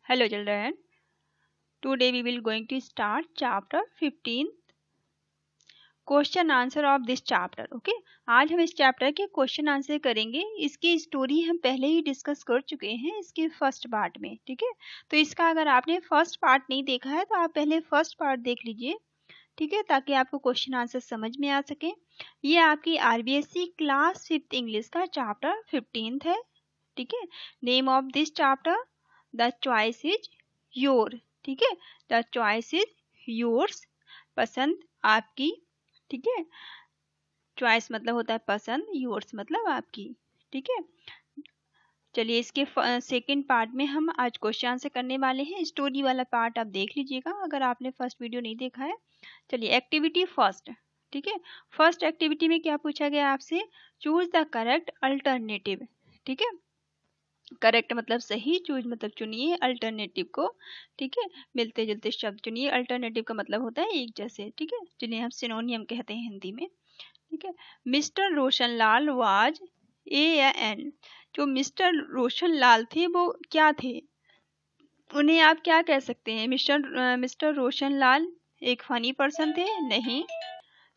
Hello children. Today we will going to start chapter 15 question answer of this chapter. Okay, आज हम इस chapter के question answer करेंगे. इसकी स्टोरी हम पहले ही डिस्कस कर चुके हैं इसके फर्स्ट पार्ट में. ठीक है, तो इसका अगर आपने फर्स्ट पार्ट नहीं देखा है तो आप पहले फर्स्ट पार्ट देख लीजिए. ठीक है, ताकि आपको क्वेश्चन आंसर समझ में आ सके. ये आपकी आरबीएससी क्लास 5th इंग्लिश का चैप्टर 15 है. ठीक है, name of this chapter the choice is your. ठीक है, द चॉइस इज योर्स, पसंद आपकी. ठीक है, चॉइस मतलब होता है पसंद, योर्स मतलब आपकी. ठीक है, चलिए इसके सेकंड पार्ट में हम आज क्वेश्चन आंसर करने वाले हैं. स्टोरी वाला पार्ट आप देख लीजिएगा अगर आपने फर्स्ट वीडियो नहीं देखा है. चलिए एक्टिविटी फर्स्ट. ठीक है, फर्स्ट एक्टिविटी में क्या पूछा गया आपसे, चूज द करेक्ट अल्टरनेटिव. ठीक है, करेक्ट मतलब सही, चूज मतलब चुनिए, अल्टरनेटिव को ठीक है मिलते जुलते शब्द चुनिए. अल्टरनेटिव का मतलब होता है एक जैसे. ठीक है, जिन्हें हम सिनोनियम कहते हैं हिंदी में. ठीक है, मिस्टर रोशनलाल वाज ए या एन. जो मिस्टर रोशनलाल थे वो क्या थे, उन्हें आप क्या कह सकते हैं. मिस्टर रोशनलाल एक फनी पर्सन थे, नहीं.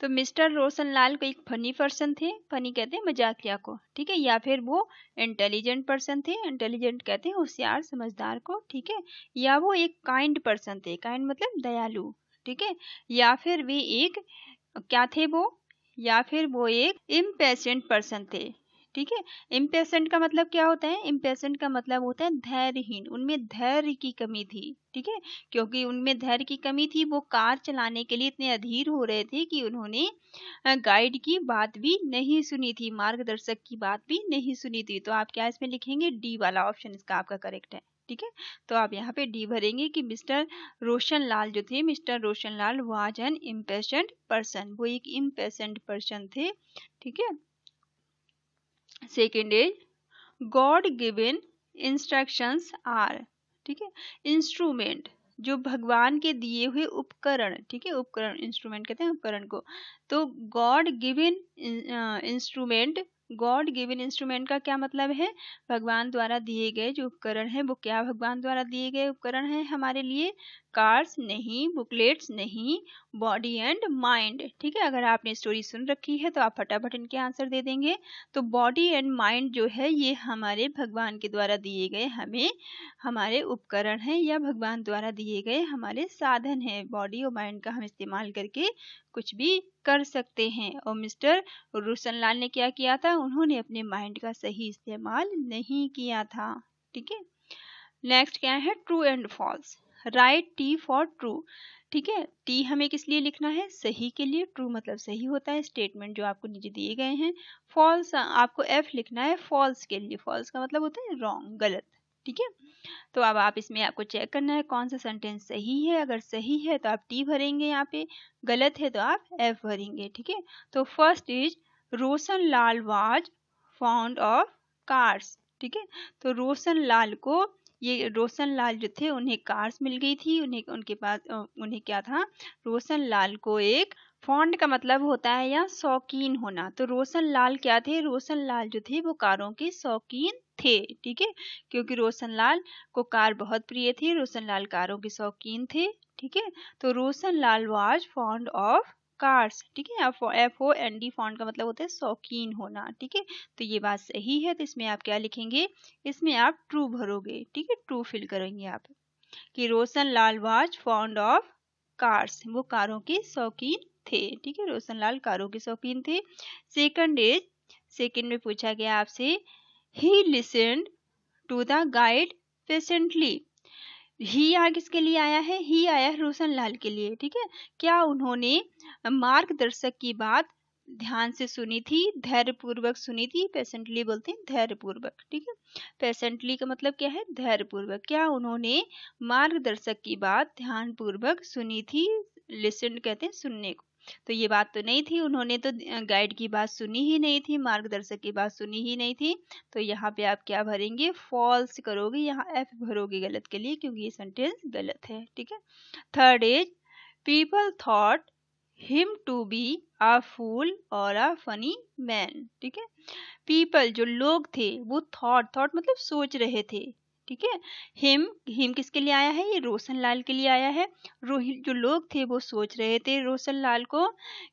तो मिस्टर रोशनलाल को एक फनी पर्सन थे, फनी कहते हैं मजाकिया को. ठीक है, या फिर वो इंटेलिजेंट पर्सन थे, इंटेलिजेंट कहते हैं होशियार समझदार को. ठीक है, या वो एक काइंड पर्सन थे, काइंड मतलब दयालु. ठीक है, या फिर वे एक क्या थे वो, या फिर वो एक इम्पेशेंट पर्सन थे. ठीक है, इम्पेशेंट का मतलब क्या होता है, इम्पेशेंट का मतलब होता है धैर्यहीन, उनमें धैर्य की कमी थी. ठीक है, क्योंकि उनमें धैर्य की कमी थी, वो कार चलाने के लिए इतने अधीर हो रहे थे कि उन्होंने गाइड की बात भी नहीं सुनी थी, मार्गदर्शक की बात भी नहीं सुनी थी. तो आप क्या इसमें लिखेंगे, डी वाला ऑप्शन इसका आपका करेक्ट है. ठीक है, तो आप यहाँ पे डी भरेंगे कि मिस्टर रोशनलाल जो थे, mister Roshanlal was an impatient person, वो एक इम्पेशेंट पर्सन थे. ठीक है, second is god given instructions are. ठीक है, इंस्ट्रूमेंट जो भगवान के दिए हुए उपकरण. ठीक है, उपकरण, इंस्ट्रूमेंट कहते हैं उपकरण को. तो God given instrument, God given instrument का क्या मतलब है, भगवान द्वारा दिए गए जो उपकरण है वो क्या भगवान द्वारा दिए गए उपकरण है हमारे लिए, कार्स नहीं, बुकलेट्स नहीं, बॉडी एंड माइंड. ठीक है, अगर आपने स्टोरी सुन रखी है तो आप फटाफट इनके आंसर दे देंगे. तो बॉडी एंड माइंड जो है ये हमारे भगवान के द्वारा दिए गए हमें हमारे उपकरण हैं, या भगवान द्वारा दिए गए हमारे साधन हैं. बॉडी और माइंड का हम इस्तेमाल करके कुछ भी कर सकते हैं. और मिस्टर रोशनलाल ने क्या किया था, उन्होंने अपने माइंड का सही इस्तेमाल नहीं किया था. ठीक है, नेक्स्ट क्या है, true and false. Right T for true. ठीक है, टी हमें किस लिए लिखना है, सही के लिए. ट्रू मतलब सही होता है, स्टेटमेंट जो आपको नीचे दिए गए हैं. फॉल्स आपको एफ लिखना है फॉल्स के लिए. फॉल्स का मतलब होता है रॉन्ग, गलत. ठीक है, तो अब आप इसमें आपको चेक करना है कौन सा सेंटेंस सही है. अगर सही है तो आप टी भरेंगे यहाँ पे, गलत है तो आप एफ भरेंगे. ठीक है, तो first is Roshanlal was fond of cars. ठीक है, तो रोशनलाल को, ये रोशनलाल जो थे उन्हें कार्स मिल गई थी, उन्हें उनके पास उन्हें क्या था, रोशनलाल को एक, फॉन्ड का मतलब होता है या शौकीन होना. तो रोशनलाल क्या थे, रोशनलाल जो थे वो कारों के शौकीन थे. ठीक है, क्योंकि रोशनलाल को कार बहुत प्रिय थी, रोशनलाल कारों के शौकीन थे. ठीक है, तो Roshanlal was fond of cars. ठीक है, FOND फॉन्ड का मतलब होता है शौकीन होना. ठीक है, तो ये बात सही है, तो इसमें आप क्या लिखेंगे, इसमें आप ट्रू भरोगे. ठीक है, ट्रू फिल करेंगे आप कि Roshanlal was fond of cars, वो कारों के शौकीन थे. ठीक है, रोशनलाल कारों के शौकीन थे. सेकंड में पूछा गया आपसे, he listened to the guide patiently. He यहाँ किसके लिए आया है, ही आया है रोशनलाल के लिए. ठीक है, क्या उन्होंने मार्गदर्शक की बात ध्यान से सुनी थी, धैर्यपूर्वक सुनी थी. पेशेंटली बोलते हैं धैर्यपूर्वक. ठीक है, पेशेंटली का मतलब क्या है, धैर्यपूर्वक. क्या उन्होंने मार्गदर्शक की बात ध्यानपूर्वक सुनी थी, लिसन कहते हैं सुनने को. तो ये बात तो नहीं थी, उन्होंने तो गाइड की बात सुनी ही नहीं थी, मार्गदर्शक की बात सुनी ही नहीं थी. तो यहाँ पे आप क्या भरेंगे, फॉल्स करोगे, यहाँ एफ भरोगे गलत के लिए, क्योंकि ये सेंटेंस गलत है. ठीक है, third is people thought him to be a fool और अ फनी मैन. ठीक है, पीपल जो लोग थे वो थॉट मतलब सोच रहे थे. ठीक है। हिम किसके लिए आया है? ये रोशन लाल के लिए आया है। जो लोग थे वो सोच रहे थे रोशन लाल को,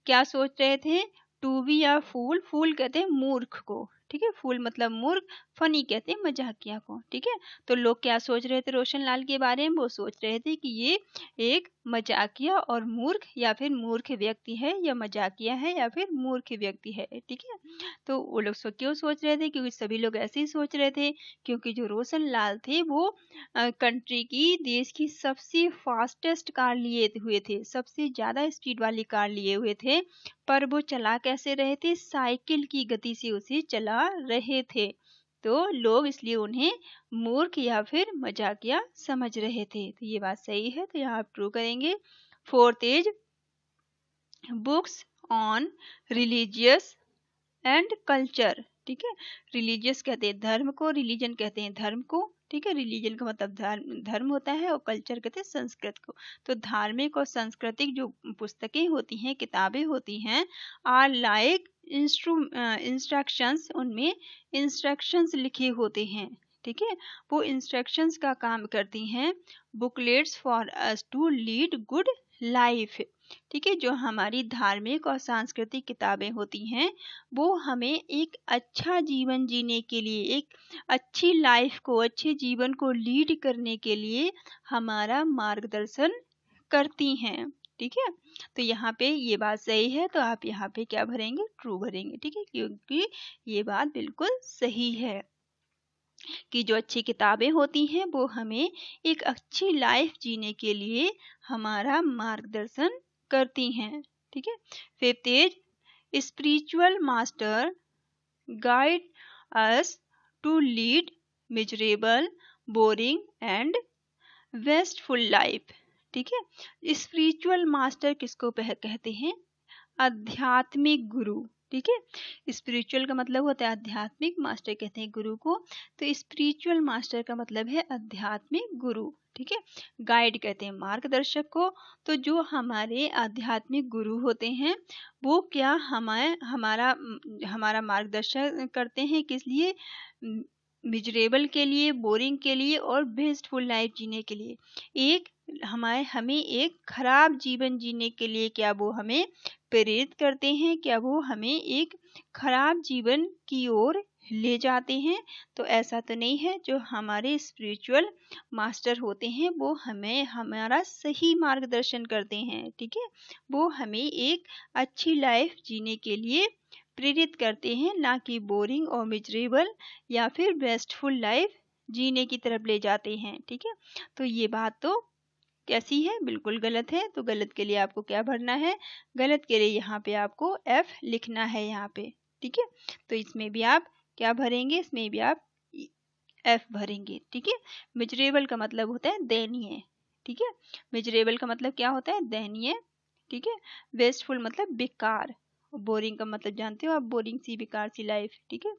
क्या सोच रहे थे? टू बी या फूल, फूल कहते हैं मूर्ख को, ठीक है, फूल मतलब मूर्ख, फनी कहते हैं मजाकिया को, ठीक है। तो लोग क्या सोच रहे थे रोशन लाल के बारे में? वो सोच रहे थे कि ये एक मजाकिया और मूर्ख, या फिर मूर्ख व्यक्ति है, या मजाकिया है, या फिर मूर्ख व्यक्ति है, ठीक है। तो वो लोग क्यों सोच रहे थे? क्योंकि सभी लोग ऐसे ही सोच रहे थे, क्योंकि जो रोशन लाल थे वो कंट्री की, देश की सबसे फास्टेस्ट कार लिए हुए थे, सबसे ज्यादा स्पीड वाली कार लिए हुए थे, पर वो चला कैसे रहे थे? साइकिल की गति से उसे चला रहे थे। तो लोग इसलिए उन्हें मूर्ख या फिर मजाकिया समझ रहे थे। तो ये बात सही है, तो यहाँ आप ट्रू करेंगे। Fourth is books on religious and culture, ठीक है। रिलीजियस कहते हैं धर्म को, रिलीजन कहते हैं धर्म को, ठीक है। रिलीजन का मतलब धर्म होता है, और कल्चर कहते हैं संस्कृत को। तो धार्मिक और सांस्कृतिक जो पुस्तकें होती हैं, किताबें होती हैं, आर लाइक इंस्ट्रक्शंस, उनमें इंस्ट्रक्शंस लिखे होते हैं, ठीक है। वो इंस्ट्रक्शंस का काम करती हैं। Booklets for us to lead good life, ठीक है। जो हमारी धार्मिक और सांस्कृतिक किताबें होती हैं वो हमें एक अच्छा जीवन जीने के लिए, एक अच्छी लाइफ को, अच्छे जीवन को लीड करने के लिए हमारा मार्गदर्शन करती हैं, ठीक है। तो यहाँ पे ये बात सही है, तो आप यहाँ पे क्या भरेंगे? ट्रू भरेंगे, ठीक है, क्योंकि ये बात बिल्कुल सही है कि जो अच्छी किताबें होती हैं वो हमें एक अच्छी लाइफ जीने के लिए हमारा मार्गदर्शन करती हैं, ठीक है। Fifth is spiritual master guide us to lead miserable, boring and wasteful life, ठीक है। स्पिरिचुअल मास्टर किसको कहते हैं? आध्यात्मिक गुरु, ठीक है। स्पिरिचुअल का मतलब होता है आध्यात्मिक, मास्टर कहते हैं गुरु को। तो स्पिरिचुअल मास्टर का मतलब है आध्यात्मिक गुरु, ठीक है। गाइड कहते हैं मार्गदर्शक को। तो जो हमारे आध्यात्मिक गुरु होते हैं वो क्या हमारा मार्गदर्शन करते हैं, किस लिए? मिजरेबल के लिए, बोरिंग के लिए, और बेस्टफुल लाइफ जीने के लिए। हमें एक खराब जीवन जीने के लिए क्या वो हमें प्रेरित करते हैं? क्या वो हमें एक खराब जीवन की ओर ले जाते हैं? तो ऐसा तो नहीं है। जो हमारे स्पिरिचुअल मास्टर होते हैं वो हमें हमारा सही मार्गदर्शन करते हैं, ठीक है। वो हमें एक अच्छी लाइफ जीने के लिए प्रेरित करते हैं, ना कि बोरिंग और मिजरेबल या फिर वेस्टफुल लाइफ जीने की तरफ ले जाते हैं, ठीक है। तो ये बात तो कैसी है? बिल्कुल गलत है। तो गलत के लिए आपको क्या भरना है? गलत के लिए यहाँ पे आपको F लिखना है यहाँ पे, ठीक है। तो इसमें भी आप क्या भरेंगे? इसमें भी आप F भरेंगे, ठीक है। मिजरेबल का मतलब होता है दयनीय, ठीक है। मिजरेबल का मतलब क्या होता है? दयनीय, ठीक है। वेस्टफुल मतलब बेकार, बोरिंग का मतलब जानते हो आप, बोरिंग सी, बेकार सी लाइफ, ठीक है।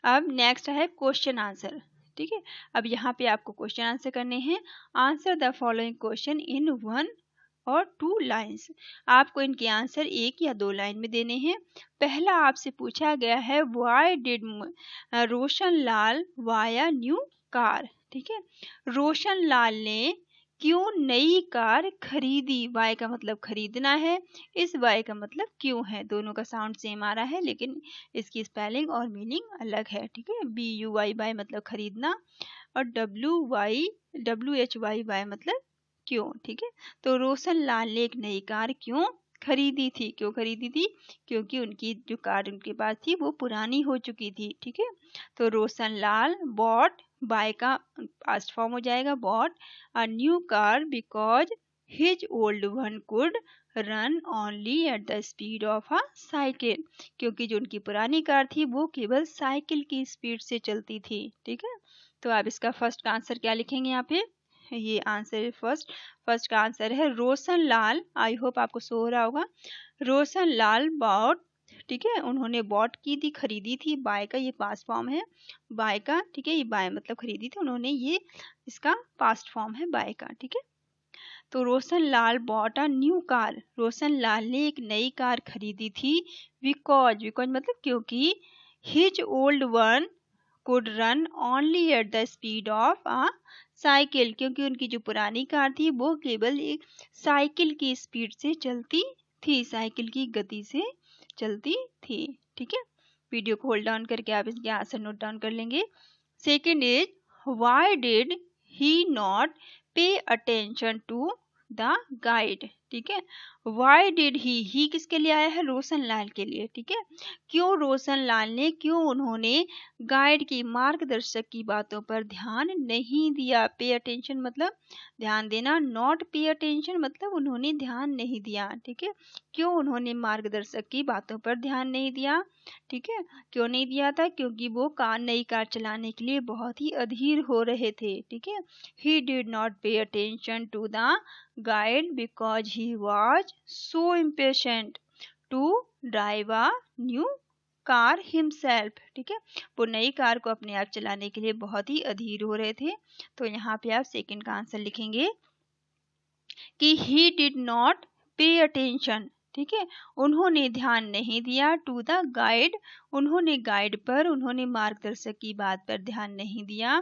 अब नेक्स्ट है क्वेश्चन आंसर, ठीक है। अब यहाँ पे आपको क्वेश्चन आंसर करने हैं। Answer the following question in 1 और 2 लाइन्स। आपको इनके आंसर 1 या 2 लाइन में देने हैं। पहला आपसे पूछा गया है why did Roshan Lal buy a new car, ठीक है। रोशन लाल ने क्यों नई कार खरीदी? बाय का मतलब खरीदना है, इस बाय का मतलब क्यों है। दोनों का साउंड सेम आ रहा है लेकिन इसकी स्पेलिंग और मीनिंग अलग है, ठीक है। BUY बाय मतलब खरीदना, और WHY बाय मतलब क्यों, ठीक है। तो रोशन लाल ने एक नई कार क्यों खरीदी थी? क्यों खरीदी थी? क्योंकि उनकी जो कार उनके पास थी वो पुरानी हो चुकी थी, ठीक है। तो रोशन लाल बॉट, बाय का पास्ट फॉर्म हो जाएगा bought a new car because his old one could run only at the speed of a cycle, क्योंकि जो उनकी पुरानी कार थी वो केवल साइकिल की स्पीड से चलती थी, ठीक है। तो आप इसका फर्स्ट का आंसर क्या लिखेंगे यहाँ पे? ये आंसर फर्स्ट का आंसर है रोशन लाल। आई होप आपको शो हो रहा होगा। रोशन लाल बॉट, ठीक है, उन्होंने बॉट की थी, खरीदी थी। बाय का ये पास्ट फॉर्म है बाय का, ठीक है। ये बाय मतलब खरीदी थी उन्होंने, ये इसका पास्ट फॉर्म है बाय का, ठीक है। तो Roshan Lal bought a new car, Roshan Lal ने एक नई कार खरीदी थी। बिकॉज मतलब क्योंकि his old one could run only at the speed of a cycle, क्योंकि उनकी जो पुरानी कार थी वो केवल एक साइकिल की स्पीड से चलती थी, साइकिल की गति से चलती थी। ठीक है, वीडियो को होल्ड डाउन करके आप इसके आंसर नोट डाउन कर लेंगे। Second is why did he not pay attention to the guide. ठीक है, वाई डिड ही किसके लिए आया है? रोशन लाल के लिए। ठीक है, क्यों रोशन लाल ने, क्यों उन्होंने गाइड की, मार्गदर्शक की बातों पर ध्यान नहीं दिया? पे अटेंशन मतलब ध्यान देना, नॉट पे अटेंशन मतलब उन्होंने ध्यान नहीं दिया। ठीक है, क्यों उन्होंने मार्गदर्शक की बातों पर ध्यान नहीं दिया? ठीक है, क्यों नहीं दिया था? क्योंकि वो नई कार चलाने के लिए बहुत ही अधीर हो रहे थे। ठीक है, he did not pay attention to the guide because he was so impatient to drive a new car himself। ठीक है, वो नई कार को अपने आप चलाने के लिए बहुत ही अधीर हो रहे थे। तो यहाँ पे आप सेकंड का आंसर लिखेंगे कि he did not pay attention। ठीक है, उन्होंने ध्यान नहीं दिया टू द गाइड, उन्होंने गाइड पर, उन्होंने मार्गदर्शक की बात पर ध्यान नहीं दिया।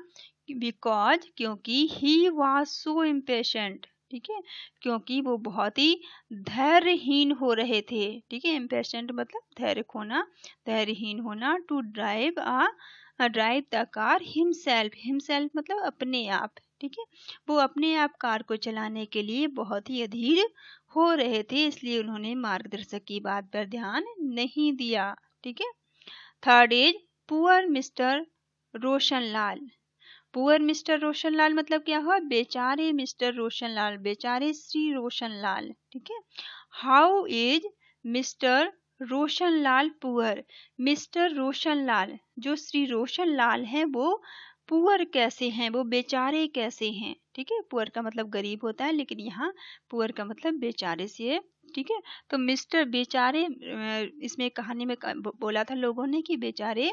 बिकॉज क्योंकि ही वॉज सो इम्पेशेंट। ठीक है, क्योंकि वो बहुत ही धैर्यहीन हो रहे थे। ठीक है, इम्पेशेंट मतलब धैर्य खोना, धैर्यहीन होना। To drive the car himself, himself मतलब अपने आप। ठीक है, वो अपने आप कार को चलाने के लिए बहुत ही अधीर हो रहे थे, इसलिए उन्होंने मार्गदर्शक की बात पर ध्यान नहीं दिया। ठीक है, third is poor mister Roshanlal. Poor mister Roshanlal मतलब क्या हुआ? बेचारे मिस्टर रोशनलाल, बेचारे श्री रोशनलाल। ठीक है, how is mister Roshanlal poor? Mister Roshanlal, जो श्री रोशनलाल हैं, वो पुअर कैसे हैं, वो बेचारे कैसे हैं? ठीक है, पुअर का मतलब गरीब होता है, लेकिन यहाँ पुअर का मतलब बेचारे से है। ठीक है, तो मिस्टर बेचारे, इसमें कहानी में बोला था लोगों ने कि बेचारे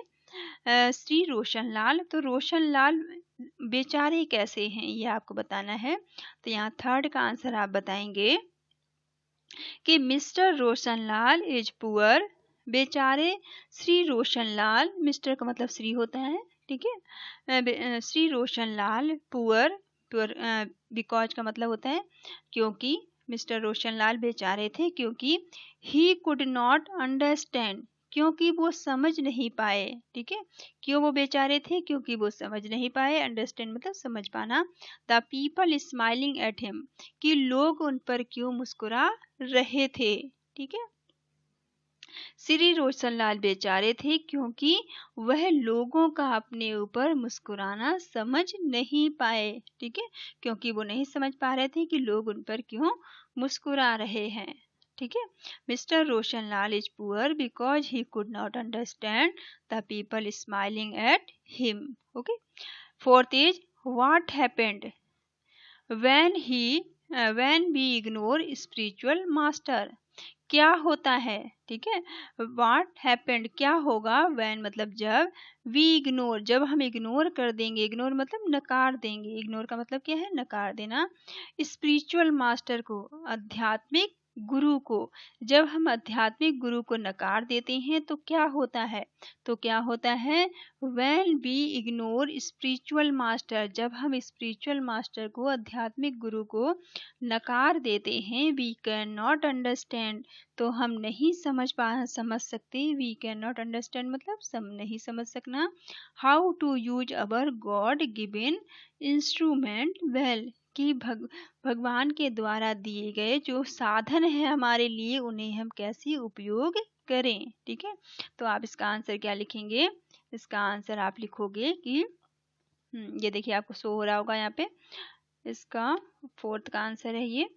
श्री रोशनलाल, तो रोशनलाल बेचारे कैसे हैं ये आपको बताना है। तो यहाँ थर्ड का आंसर आप बताएंगे कि मिस्टर रोशनलाल इज पुअर, बेचारे श्री रोशनलाल, मिस्टर का मतलब श्री होता है। ठीक है, Shri Roshanlal poor, poor because का मतलब होता है क्योंकि, मिस्टर रोशनलाल बेचारे थे क्योंकि ही कुड नॉट अंडरस्टैंड, क्योंकि वो समझ नहीं पाए। ठीक है, क्यों वो बेचारे थे? क्योंकि वो समझ नहीं पाए। अंडरस्टैंड मतलब समझ पाना। The people smiling at him, कि लोग उन पर क्यों मुस्कुरा रहे थे। ठीक है, श्री रोशनलाल बेचारे थे क्योंकि वह लोगों का अपने ऊपर मुस्कुराना समझ नहीं पाए। ठीक है, क्योंकि वो नहीं समझ पा रहे थे कि लोग उन पर क्यों मुस्कुरा रहे हैं। ठीक है, mister Roshanlal is poor because he could not understand the people smiling at him. Okay, fourth is what happened when we ignore spiritual master. क्या होता है? ठीक है, व्हाट हैपेंड क्या होगा? व्हेन मतलब जब, वी इग्नोर जब हम इग्नोर कर देंगे, इग्नोर मतलब नकार देंगे, इग्नोर का मतलब क्या है? नकार देना। स्पिरिचुअल मास्टर को, आध्यात्मिक गुरु को, जब हम आध्यात्मिक गुरु को नकार देते हैं तो क्या होता है? तो क्या होता है? When we ignore spiritual master, जब हम स्पिरिचुअल मास्टर को, आध्यात्मिक गुरु को नकार देते हैं, वी कैन नॉट अंडरस्टैंड, तो हम नहीं समझ सकते। वी कैन नॉट अंडरस्टैंड मतलब नहीं समझ सकना। How to use our god given instrument well, कि भगवान के द्वारा दिए गए जो साधन है हमारे लिए, उन्हें हम कैसे उपयोग करें। ठीक है, तो आप इसका आंसर क्या लिखेंगे? इसका आंसर आप लिखोगे कि ये देखिए आपको शो हो रहा होगा यहाँ पे, इसका फोर्थ का आंसर है ये,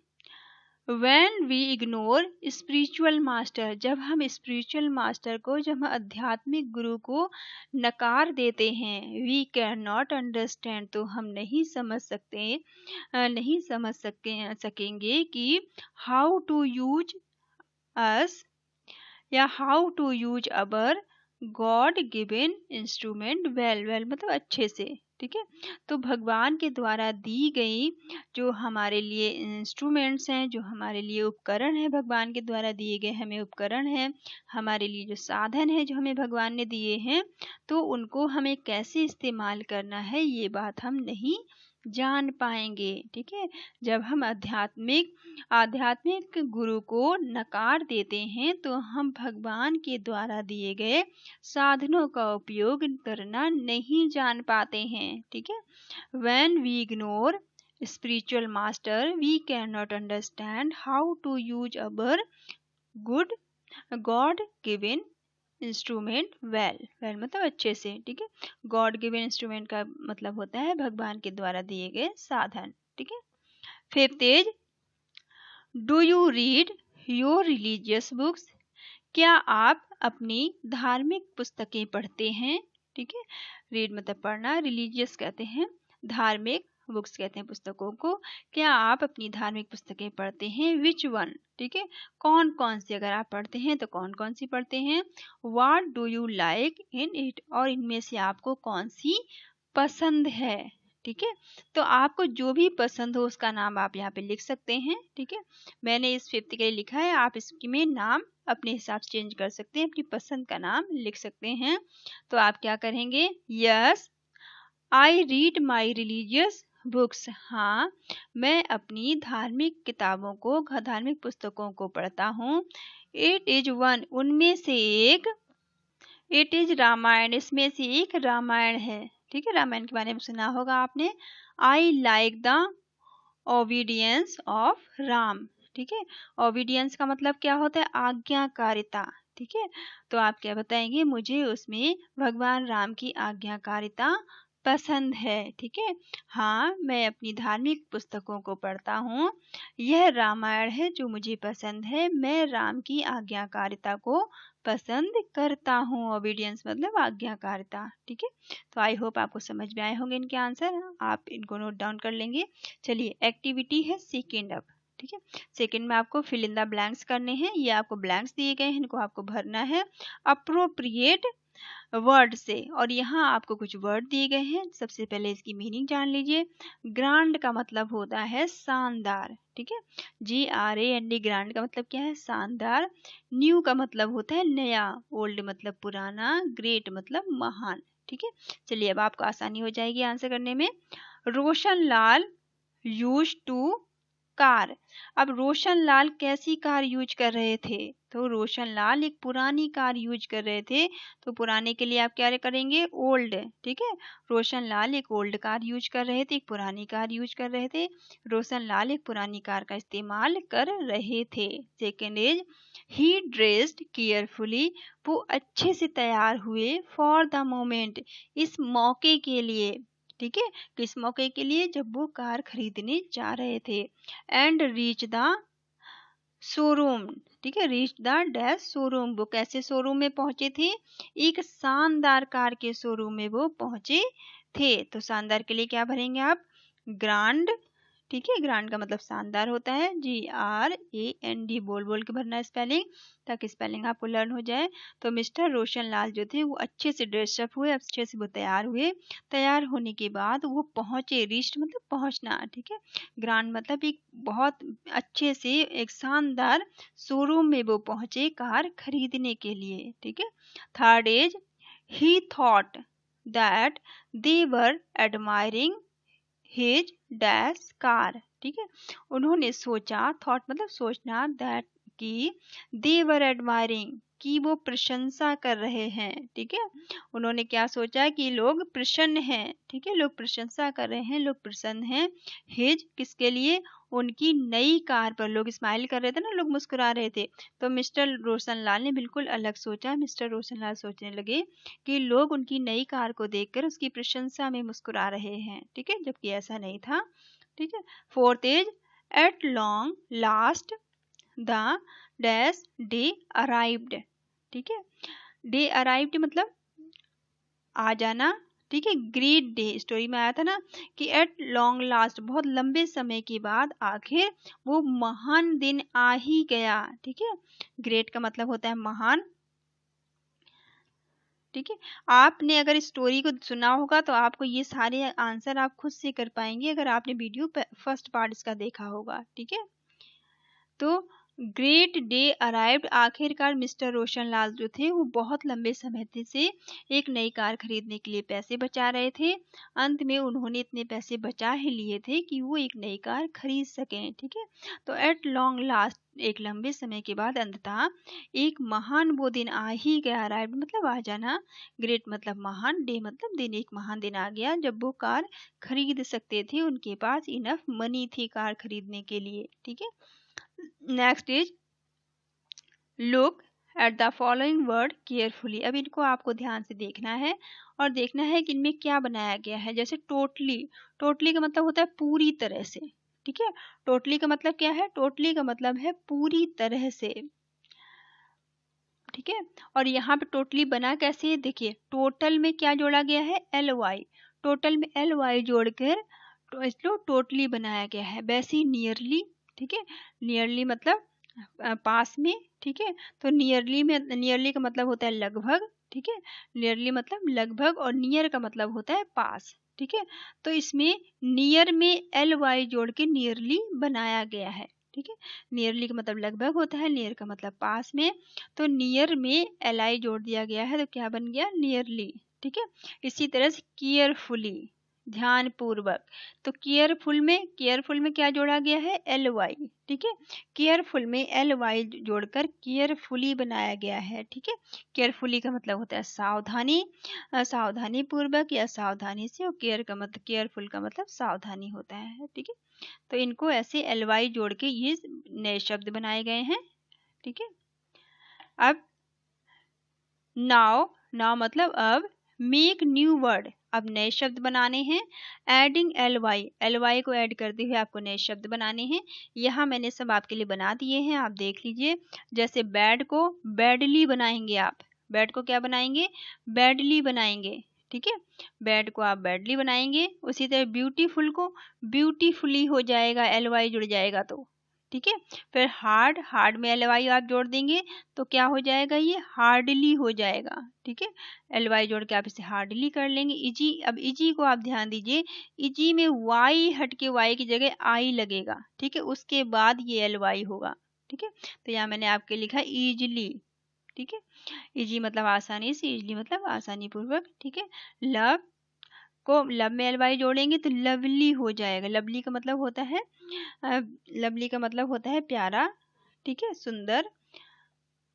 When we ignore spiritual master, जब हम स्पिरिचुअल मास्टर को, जब हम आध्यात्मिक गुरु को नकार देते हैं, we cannot understand, तो हम नहीं समझ सकते, नहीं समझ सकेंगे कि how to use us या how to use our God given instrument well, well मतलब अच्छे से, ठीक है। तो भगवान के द्वारा दी गई जो हमारे लिए इंस्ट्रूमेंट्स हैं, जो हमारे लिए उपकरण है, भगवान के द्वारा दिए गए हमें उपकरण हैं, हमारे लिए जो साधन है जो हमें भगवान ने दिए हैं, तो उनको हमें कैसे इस्तेमाल करना है ये बात हम नहीं जान पाएंगे, ठीक है। जब हम आध्यात्मिक गुरु को नकार देते हैं तो हम भगवान के द्वारा दिए गए साधनों का उपयोग करना नहीं जान पाते हैं, ठीक है। When we ignore spiritual master, we cannot understand how to use our good God given instrument well, well मतलब अच्छे से, ठीक है। गॉड गिवन इंस्ट्रूमेंट का मतलब होता है भगवान के द्वारा दिए गए साधन, ठीक है। Fifth is, do you read your religious books? क्या आप अपनी धार्मिक पुस्तकें पढ़ते हैं, ठीक है। रीड मतलब पढ़ना, रिलीजियस कहते हैं, धार्मिक बुक्स कहते हैं पुस्तकों को। क्या आप अपनी धार्मिक पुस्तकें पढ़ते हैं? विच वन, ठीक है, कौन कौन सी, अगर आप पढ़ते हैं तो कौन कौन सी पढ़ते हैं। What do you like in it, और इनमें से आपको कौन सी पसंद है, ठीक है। तो आपको जो भी पसंद हो उसका नाम आप यहाँ पे लिख सकते हैं, ठीक है। मैंने इस फिफ्थ के लिए लिखा है, आप इसमें नाम अपने हिसाब से चेंज कर सकते हैं, अपनी पसंद का नाम लिख सकते हैं। तो आप क्या करेंगे, yes I read my religious books, हाँ मैं अपनी धार्मिक किताबों को, धार्मिक पुस्तकों को पढ़ता हूँ। इट इज वन, उनमें से एक, इट इज रामायण, इसमें से एक रामायण है, ठीक है। रामायण के बारे में सुना होगा आपने। I like the obedience of Ram, ठीक है। ओबीडियंस का मतलब क्या होता है, आज्ञाकारिता, ठीक है। तो आप क्या बताएंगे, मुझे उसमें भगवान राम की आज्ञाकारिता पसंद है, ठीक है। हाँ मैं अपनी धार्मिक पुस्तकों को पढ़ता हूँ, यह रामायण है जो मुझे पसंद है, मैं राम की आज्ञाकारिता को पसंद करता हूँ। ओबीडियंस मतलब आज्ञाकारिता, ठीक है। तो आई होप आपको समझ में आए होंगे इनके आंसर, आप इनको नोट डाउन कर लेंगे। चलिए एक्टिविटी है सेकेंड अब, ठीक है। सेकेंड में आपको फिल इन द ब्लैंक्स करने हैं, ये आपको ब्लैंक्स दिए गए हैं, इनको आपको भरना है अप्रोप्रिएट वर्ड से, और यहाँ आपको कुछ वर्ड दिए गए हैं। सबसे पहले इसकी मीनिंग जान लीजिए। ग्रांड का मतलब होता है शानदार, ठीक है। GRAND, ग्रांड का मतलब क्या है, शानदार। न्यू का मतलब होता है नया, ओल्ड मतलब पुराना, ग्रेट मतलब महान, ठीक है। चलिए अब आपको आसानी हो जाएगी आंसर करने में। Roshan Lal use to car, अब रोशन लाल कैसी कार यूज कर रहे थे, तो रोशन लाल एक पुरानी कार यूज कर रहे थे, तो पुराने के लिए आप क्या करेंगे, ओल्ड, ठीक है। रोशन लाल एक ओल्ड कार यूज कर रहे थे, एक पुरानी कार यूज कर रहे थे, रोशन लाल एक पुरानी कार का इस्तेमाल कर रहे थे। Second is, he dressed carefully, वो अच्छे से तैयार हुए, फॉर द मोमेंट, इस मौके के लिए, ठीक है, किस मौके के लिए, जब वो कार खरीदने जा रहे थे। एंड रीच द शोरूम, ठीक है, रीच द डैश शोरूम, वो कैसे शोरूम में पहुंचे थे, एक शानदार कार के शोरूम में वो पहुंचे थे। तो शानदार के लिए क्या भरेंगे आप, ग्रांड, ठीक है। ग्रांड का मतलब शानदार होता है, GRAND बोल बोल के भरना है स्पेलिंग, ताकि स्पेलिंग आपको लर्न हो जाए। तो मिस्टर रोशन लाल जो थे वो अच्छे से ड्रेसअप हुए, अच्छे से वो तैयार हुए, तैयार होने के बाद वो पहुंचे, रीच्ड मतलब पहुंचना, ठीक है। ग्रांड मतलब एक बहुत अच्छे से एक शानदार शोरूम में वो पहुंचे कार खरीदने के लिए, ठीक है। Third is, he thought that they were admiring his dash car, ठीक है। उन्होंने सोचा, थॉट मतलब सोचना, दैट कि दे वर एडमायरिंग, कि वो प्रशंसा कर रहे हैं, ठीक है। उन्होंने क्या सोचा कि लोग प्रसन्न हैं, ठीक है, लोग प्रशंसा कर रहे हैं, लोग प्रसन्न हैं। हिज किसके लिए, उनकी नई कार पर लोग स्माइल कर रहे थे ना, लोग मुस्कुरा रहे थे। तो मिस्टर रोशन लाल ने बिल्कुल अलग सोचा, मिस्टर रोशन लाल सोचने लगे कि लोग उनकी नई कार को देखकर उसकी प्रशंसा में मुस्कुरा रहे हैं, ठीक है, जबकि ऐसा नहीं था, ठीक है। Fourth is, at long last the dash day arrived, ठीक है। डे अराइव्ड मतलब आ जाना, ठीक है। ग्रेट डे, स्टोरी में आया था ना कि एट लॉन्ग लास्ट, बहुत लंबे समय के बाद आखिर वो महान दिन आ ही गया, ठीक है। ग्रेट का मतलब होता है महान, ठीक है, आपने अगर स्टोरी को सुना होगा तो आपको ये सारे आंसर आप खुद से कर पाएंगे अगर आपने वीडियो फर्स्ट पार्ट इसका देखा होगा। ठीक है, तो ग्रेट डे अराइव्ड, आखिरकार मिस्टर रोशनलाल जो थे वो बहुत लंबे समय से एक नई कार खरीदने के लिए पैसे बचा रहे थे। अंत में उन्होंने इतने पैसे बचा ही लिए थे कि वो एक नई कार खरीद सकें। ठीक है, तो एट लॉन्ग लास्ट, एक लंबे समय के बाद अंततः एक महान वो दिन आ ही गया। अराइव्ड मतलब आ जाना, ग्रेट मतलब महान, डे मतलब दिन, एक महान दिन आ गया जब वो कार खरीद सकते थे, उनके पास इनफ मनी थी कार खरीदने के लिए। ठीक है, next is look at the following word carefully. अब इनको आपको ध्यान से देखना है और देखना है कि इनमें क्या बनाया गया है। जैसे टोटली, टोटली का मतलब होता है पूरी तरह से। ठीक है, टोटली का मतलब क्या है? टोटली का मतलब है पूरी तरह से। ठीक है, और यहाँ पे टोटली बना कैसे है? देखिए, टोटल में क्या जोड़ा गया है? एल वाई, टोटल में एल वाई जोड़कर तो इसको टोटली बनाया गया है। वैसे ही नियरली, ठीक है, नियरली मतलब पास में। ठीक है, तो नियरली में, नियरली का मतलब होता है लगभग। ठीक है, नियरली मतलब लगभग और नियर का मतलब होता है पास। ठीक है, तो इसमें नियर में एल वाई जोड़ के नियरली बनाया गया है। ठीक है, नियरली का मतलब लगभग होता है, नियर का मतलब पास में, तो नियर में एल आई जोड़ दिया गया है तो क्या बन गया? नियरली। ठीक है, इसी तरह से केयरफुली, ध्यान पूर्वक, तो केयरफुल में क्या जोड़ा गया है? L Y. ठीक है, केयरफुल में एल वाई जोड़कर केयरफुली बनाया गया है। ठीक है, केयरफुली का मतलब होता है सावधानी, सावधानी पूर्वक या सावधानी से, और केयर का मतलब, केयरफुल का मतलब सावधानी होता है। ठीक है, तो इनको ऐसे एल वाई जोड़ के ये नए शब्द बनाए गए हैं। ठीक है, अब नाउ, नाउ मतलब अब, मेक न्यू वर्ड, अब नए शब्द बनाने हैं। Adding L Y, L Y को ऐड करते हुए आपको नए शब्द बनाने हैं। यहाँ मैंने सब आपके लिए बना दिए हैं, आप देख लीजिए। जैसे बैड को बैडली बनाएंगे आप, बैड को क्या बनाएंगे? बैडली बनाएंगे। ठीक है, बैड को आप बैडली बनाएंगे। उसी तरह ब्यूटीफुल को ब्यूटीफुली हो जाएगा, एल वाई जुड़ जाएगा तो। ठीक है, फिर हार्ड, हार्ड में एल वाई आप जोड़ देंगे तो क्या हो जाएगा? ये हार्डली हो जाएगा। ठीक है, एल वाई जोड़ के आप इसे हार्डली कर लेंगे। इजी, अब इजी को आप ध्यान दीजिए, इजी में वाई हट के वाई की जगह आई लगेगा। ठीक है, उसके बाद ये एल वाई होगा। ठीक है, तो यहाँ मैंने आपके लिखा इजली। ठीक है, इजी मतलब आसानी से, इजली मतलब आसानी पूर्वक। ठीक है, लव को लब में एल वाई जोड़ेंगे तो लवली हो जाएगा। लवली का मतलब होता है, लवली का मतलब होता है प्यारा। ठीक है, सुंदर।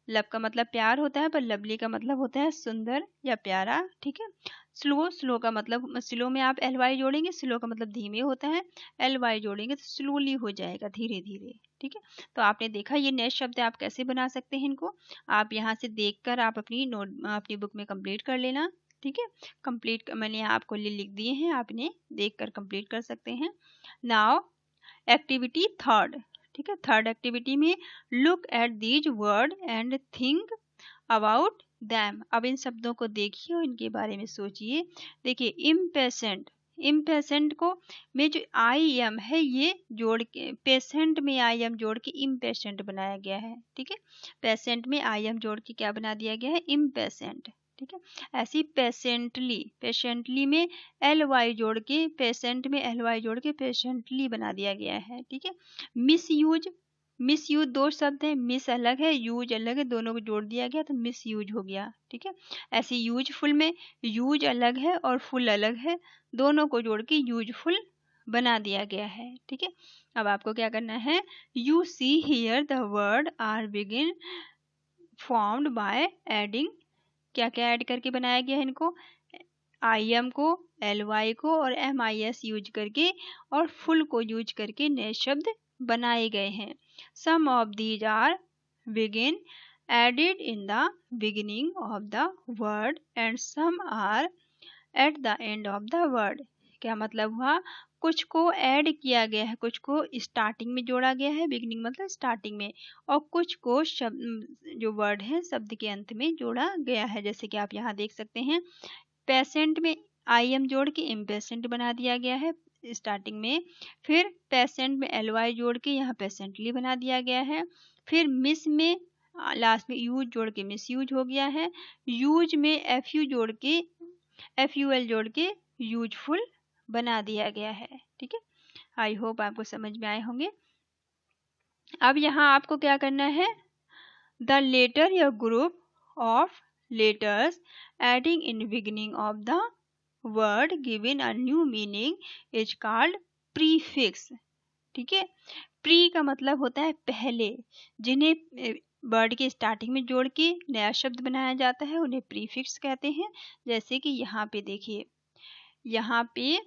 लव का मतलब प्यार होता है, पर लवली का मतलब होता है सुंदर या प्यारा। ठीक है, स्लो, स्लो का मतलब, स्लो में आप एल वाई जोड़ेंगे, स्लो का मतलब धीमे होता है, एल वाई जोड़ेंगे तो स्लोली हो जाएगा, धीरे धीरे। ठीक है, तो आपने देखा ये नए शब्द आप कैसे बना सकते हैं। इनको आप यहाँ से देखकर आप अपनी नोट, अपनी बुक में कंप्लीट कर लेना। ठीक है, कंप्लीट मैंने यहाँ आपको लिख दिए हैं, आप इन्हें देखकर कंप्लीट कर सकते हैं। Now activity third. ठीक है, थर्ड एक्टिविटी में look at these word and think about them. अब इन शब्दों को देखिए और इनके बारे में सोचिए। देखिए, इम्पेशेंट, इम्पेशेंट को में जो आई एम है ये जोड़ के, पेशेंट में आई एम जोड़ के इम्पेशेंट बनाया गया है। ठीक है, पेशेंट में आई एम जोड़ के क्या बना दिया गया है? इम्पेशेंट। ठीक है, ऐसी पेशेंटली, पेशेंटली में एल वाई जोड़ के, पेशेंट में एल वाई जोड़ के पेशेंटली बना दिया गया है। ठीक है, मिस यूज, मिस यूज दो शब्द है, मिस अलग है, यूज अलग है, दोनों को जोड़ दिया गया तो मिस यूज हो गया। ठीक है, ऐसे यूजफुल में यूज अलग है और फुल अलग है, दोनों को जोड़ के यूजफुल बना दिया गया है। ठीक है, अब आपको क्या करना है? You see here the word are बिगिन फॉर्म्ड बाय एडिंग, क्या क्या ऐड करके बनाया गया है इनको? आई एम को, एल वाई को और एम आई एस यूज करके और फुल को यूज करके नए शब्द बनाए गए हैं। Some of these are begin added in the beginning of the word and some are at the end of the word. क्या मतलब हुआ? कुछ को ऐड किया गया है, कुछ को स्टार्टिंग में जोड़ा गया है, बिगिनिंग मतलब स्टार्टिंग में, और कुछ को शब्द, जो वर्ड है शब्द के अंत में जोड़ा गया है। जैसे कि आप यहाँ देख सकते हैं, पेशेंट में आई एम जोड़ के इम्पेशेंट बना दिया गया है स्टार्टिंग में, फिर पेशेंट में एल वाई जोड़ के यहाँ पेशेंटली बना दिया गया है, फिर मिस में लास्ट में यूज जोड़ के मिस यूज हो गया है, यूज में एफ यू जोड़ के FUL जोड़ के यूजफुल बना दिया गया है। ठीक है, आई होप आपको समझ में आए होंगे। अब यहाँ आपको क्या करना है, द लेटर या group of letters adding in beginning of the word given a new meaning is called prefix. ठीक है, प्री का मतलब होता है पहले, जिन्हें वर्ड के स्टार्टिंग में जोड़ के नया शब्द बनाया जाता है उन्हें प्रीफिक्स कहते हैं। जैसे कि यहाँ पे देखिए, यहाँ पे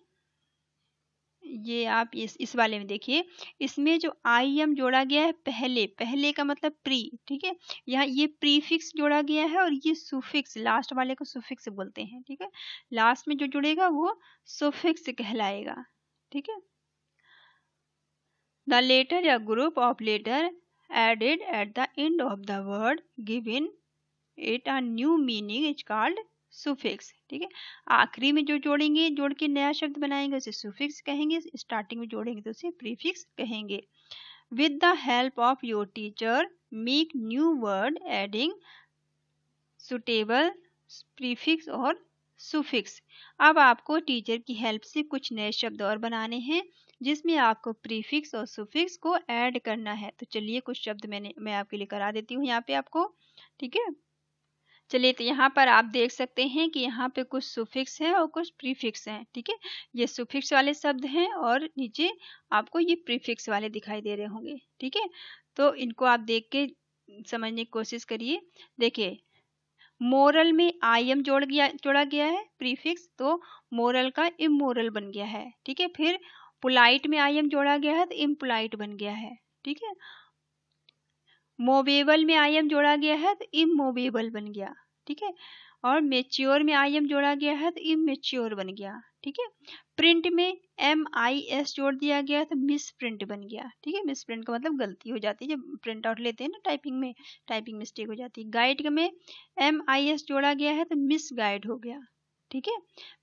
ये आप इस वाले में देखिए, इसमें जो IM जोड़ा गया है पहले, पहले का मतलब प्री। ठीक है, यहाँ ये प्रीफिक्स जोड़ा गया है और ये सुफिक्स, लास्ट वाले को सुफिक्स बोलते हैं। ठीक है, लास्ट में जो जुड़ेगा वो सुफिक्स कहलाएगा। ठीक है, द लेटर या group of letter added at the end of the word giving it a new meaning is called suffix। ठीक है, आखिरी में जो जोड़ेंगे, जोड़ के नया शब्द बनाएंगे उसे suffix कहेंगे, स्टार्टिंग में जोड़ेंगे तो उसे prefix कहेंगे। with the help of your teacher make new word adding suitable prefix और suffix। अब आपको टीचर की हेल्प से कुछ नए शब्द और बनाने हैं जिसमें आपको प्रीफिक्स और सुफिक्स को ऐड करना है। तो चलिए कुछ शब्द मैं आपके लिए करा देती हूँ यहाँ पे आपको। ठीक है, चलिए तो यहाँ पर आप देख सकते हैं कि यहाँ पे कुछ सुफिक्स है और कुछ प्रीफिक्स हैं। ठीक है, ये सुफिक्स वाले शब्द हैं और नीचे आपको ये प्रीफिक्स वाले दिखाई दे रहे होंगे। ठीक है, तो इनको आप देख के समझने की कोशिश करिए। देखिए, मोरल में IM जोड़ा गया है प्रीफिक्स, तो मोरल का इमोरल बन गया है। ठीक है, फिर पोलाइट में IM जोड़ा गया है तो इम्पोलाइट बन गया है। ठीक है, मोवेबल में IM जोड़ा गया है तो इमोवेबल बन गया। ठीक है, और मेच्योर में IM जोड़ा गया है तो इमेच्योर बन गया। ठीक है, प्रिंट में MIS जोड़ दिया गया तो मिस प्रिंट बन गया। ठीक है, मिस प्रिंट का मतलब गलती हो जाती है, जब प्रिंट आउट लेते हैं ना टाइपिंग में, टाइपिंग मिस्टेक हो जाती है। गाइड में MIS जोड़ा गया है तो मिस गाइड हो गया। ठीक है,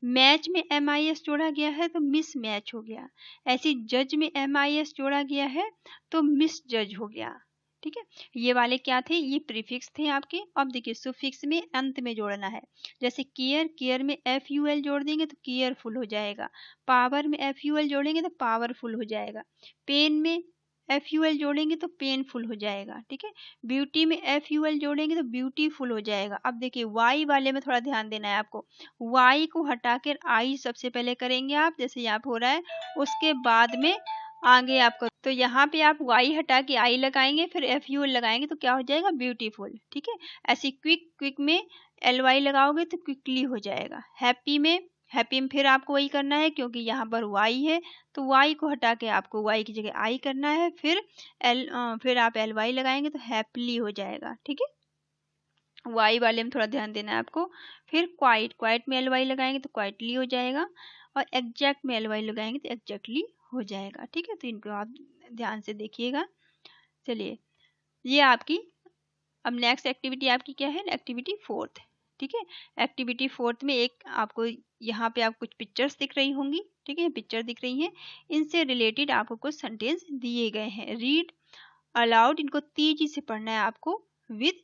मैच में MIS जोड़ा गया है तो मिस मैच हो गया। ऐसी जज में MIS जोड़ा गया है तो मिस जज हो गया। ठीक है, ये वाले क्या थे, ये प्रीफिक्स थे आपके। अब देखिए सुफिक्स में अंत में जोड़ना है, जैसे केयर, केयर में FUL जोड़ देंगे तो केयरफुल हो जाएगा। पावर में FUL जोड़ेंगे तो पावरफुल हो जाएगा। पेन में FUL जोड़ेंगे तो पेनफुल हो जाएगा। ठीक है, ब्यूटी में FUL जोड़ेंगे तो ब्यूटीफुल हो जाएगा। अब देखिए वाई वाले में थोड़ा ध्यान देना है आपको, वाई को हटाकर आई सबसे पहले करेंगे आप, जैसे यहाँ पे हो रहा है, उसके बाद में आगे आपको, तो यहाँ पे आप वाई हटा के आई लगाएंगे, फिर FUL लगाएंगे तो क्या हो जाएगा, ब्यूटीफुल। ठीक है, ऐसे क्विक, क्विक में LY लगाओगे तो क्विकली हो जाएगा। हैप्पी में फिर आपको वही करना है क्योंकि यहाँ पर वाई है, तो वाई को हटा के आपको वाई की जगह आई करना है, फिर आप LY लगाएंगे तो हैप्पीली हो जाएगा। ठीक है, वाई वाले में थोड़ा ध्यान देना है आपको। फिर क्वाइट, क्वाइट में LY लगाएंगे तो क्वाइटली हो जाएगा, और एग्जैक्ट में LY लगाएंगे तो एग्जैक्टली हो जाएगा। ठीक है, तो इनको आप ध्यान से देखिएगा। चलिए, ये आपकी अब नेक्स्ट एक्टिविटी आपकी क्या है, एक्टिविटी 4th। ठीक है, एक्टिविटी 4th में एक आपको यहाँ पे आप कुछ पिक्चर्स दिख रही होंगी। ठीक है, पिक्चर दिख रही हैं, इनसे रिलेटेड आपको कुछ सेंटेंस दिए गए हैं। रीड अलाउड, इनको तेजी से पढ़ना है आपको विद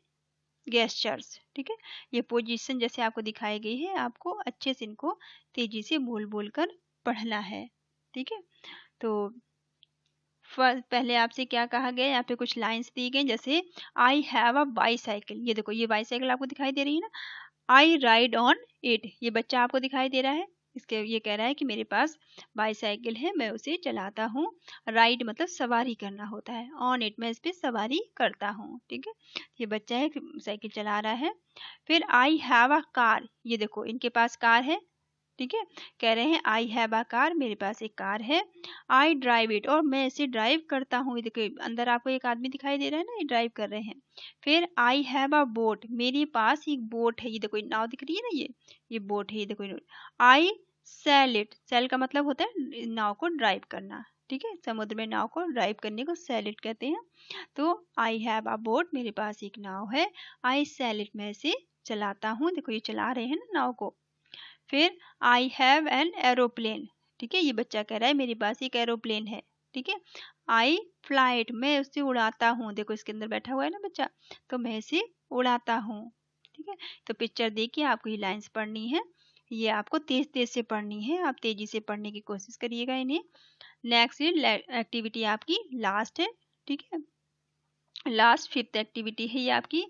गेस्चर्स। ठीक है, ये पोजीशन जैसे आपको दिखाई गई है, आपको अच्छे से इनको तेजी से बोल बोल कर पढ़ना है। ठीक है, तो पहले आपसे क्या कहा गया, यहाँ पे कुछ लाइंस दी गई, जैसे आई हैव अ बाईसाइकिल। ये देखो, ये बाईसाइकिल आपको दिखाई दे रही है ना, आई राइड ऑन इट, ये बच्चा आपको दिखाई दे रहा है, इसके ये कह रहा है कि मेरे पास बाईसाइकिल है, मैं उसे चलाता हूँ। राइड मतलब सवारी करना होता है, ऑन इट मैं इस पे सवारी करता हूँ। ठीक है, ये बच्चा है साइकिल चला रहा है। फिर आई हैव अ कार, ये देखो इनके पास कार है। ठीक है, कह रहे हैं आई हैव अ कार, मेरे पास एक कार है। आई ड्राइव इट, और मैं इसे ड्राइव करता हूँ। देखिए अंदर आपको एक आदमी दिखाई दे रहा है ना, ये ड्राइव कर रहे हैं। फिर आई हैव अ बोट, मेरे पास एक बोट है, ये देखो नाव दिख रही है ना, ये बोट है, ये देखो। आई सेल इट, सेल का मतलब होता है नाव को ड्राइव करना। ठीक है, समुद्र में नाव को ड्राइव करने को सेल इट कहते हैं। तो आई हैव अ बोट, मेरे पास एक नाव है। आई सेल इट, मैं इसे चलाता हूँ। देखो ये चला रहे हैं ना नाव को। फिर आई हैव एन एरोप्लेन, ठीक है, ये बच्चा कह रहा है मेरे पास एक एरोप्लेन है। ठीक है। आई फ्लाइट, मैं उसे उड़ाता हूँ, देखो इसके अंदर बैठा हुआ है ना बच्चा, तो मैं इसे उड़ाता हूँ। ठीक है, तो पिक्चर देखिए, आपको ये लाइंस पढ़नी है, ये आपको तेज तेज से पढ़नी है, आप तेजी से पढ़ने की कोशिश करिएगा इन्हें। नेक्स्ट एक्टिविटी आपकी लास्ट है, ठीक है, लास्ट 5th एक्टिविटी है ये आपकी,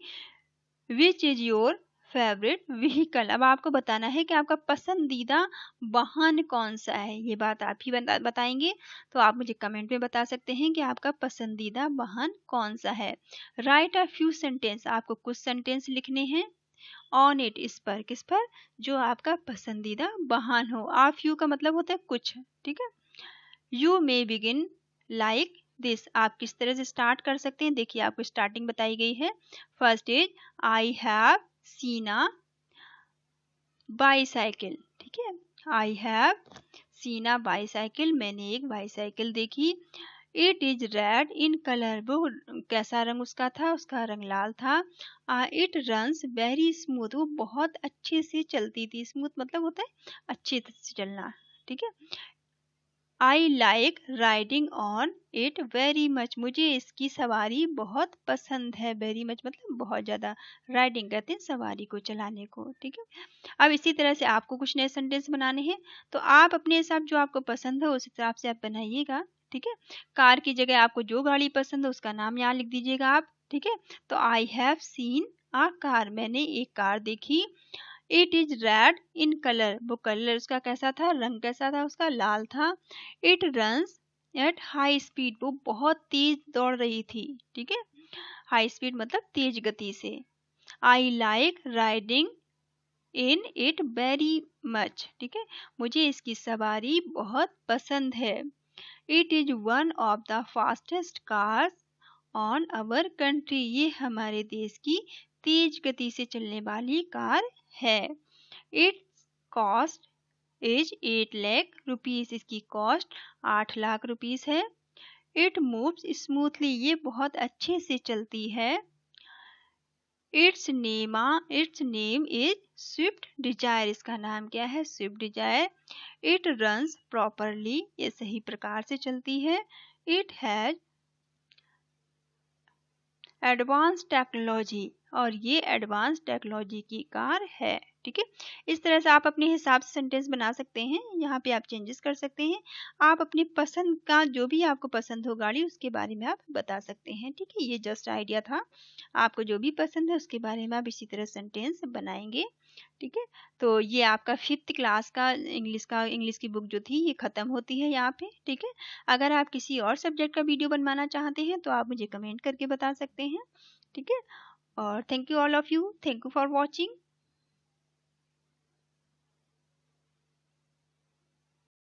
which is your favourite vehicle. अब आपको बताना है कि आपका पसंदीदा वाहन कौन सा है, ये बात आप ही बताएंगे। तो आप मुझे कमेंट में बता सकते हैं कि आपका पसंदीदा वाहन कौन सा है। राइट अ फ्यू सेंटेंस, आपको कुछ सेंटेंस लिखने हैं ऑन इट, इस पर, किस पर, जो आपका पसंदीदा वाहन हो। आ फ्यू का मतलब होता है कुछ, ठीक है। You may begin like this, आप किस तरह से स्टार्ट कर सकते हैं, देखिए आपको स्टार्टिंग बताई गई है। First is I have seen a bicycle, ठीक है, I have seen a bicycle, मैंने एक बाईसाइकिल देखी। It is red in colour, वो कैसा रंग उसका था, उसका रंग लाल था। इट रन्स वेरी स्मूथ, वो बहुत अच्छे से चलती थी, स्मूथ मतलब होता है अच्छे से चलना, ठीक है। आई like riding on it very much, मुझे इसकी सवारी बहुत पसंद है, वेरी मच मतलब बहुत ज़्यादा, राइडिंग कहते हैं सवारी को, चलाने को, ठीक है। अब इसी तरह से आपको कुछ नए सेंटेंस बनाने हैं, तो आप अपने हिसाब जो आपको पसंद है उस हिसाब से आप बनाइएगा, ठीक है। कार की जगह आपको जो गाड़ी पसंद है उसका नाम यहाँ लिख दीजिएगा आप, ठीक है। तो I have seen a car, मैंने एक कार देखी। It is red in colour, वो कलर उसका कैसा था, रंग कैसा था उसका, लाल था। It runs at high speed, वो बहुत तेज दौड़ रही थी, ठीक है, हाई स्पीड मतलब तेज गति से। I like riding in it very much, ठीक है, मुझे इसकी सवारी बहुत पसंद है। It is one of the fastest cars on our country, ये हमारे देश की तेज गति से चलने वाली कार है। Its cost is 8 lakh rupees, इसकी कॉस्ट 8 लाख रुपीज है। इट मूव्स स्मूथली, ये बहुत अच्छे से चलती है। Its name is Swift Dzire, इसका नाम क्या है, Swift Dzire. It runs properly, ये सही प्रकार से चलती है। इट हैज एडवांस टेक्नोलॉजी, और ये एडवांस टेक्नोलॉजी की कार है, ठीक है। इस तरह से आप अपने हिसाब से सेंटेंस बना सकते हैं, यहाँ पे आप चेंजेस कर सकते हैं। आप अपनी पसंद का, जो भी आपको पसंद हो गाड़ी, उसके बारे में आप बता सकते हैं, ठीक है। ये जस्ट आइडिया था, आपको जो भी पसंद है उसके बारे में आप इसी तरह सेंटेंस बनाएंगे, ठीक है। तो ये आपका 5th क्लास का इंग्लिश की बुक जो थी ये ख़त्म होती है यहाँ पे, ठीक है। अगर आप किसी और सब्जेक्ट का वीडियो बनवाना चाहते हैं तो आप मुझे कमेंट करके बता सकते हैं, ठीक है। और thank you all of you, thank you for watching.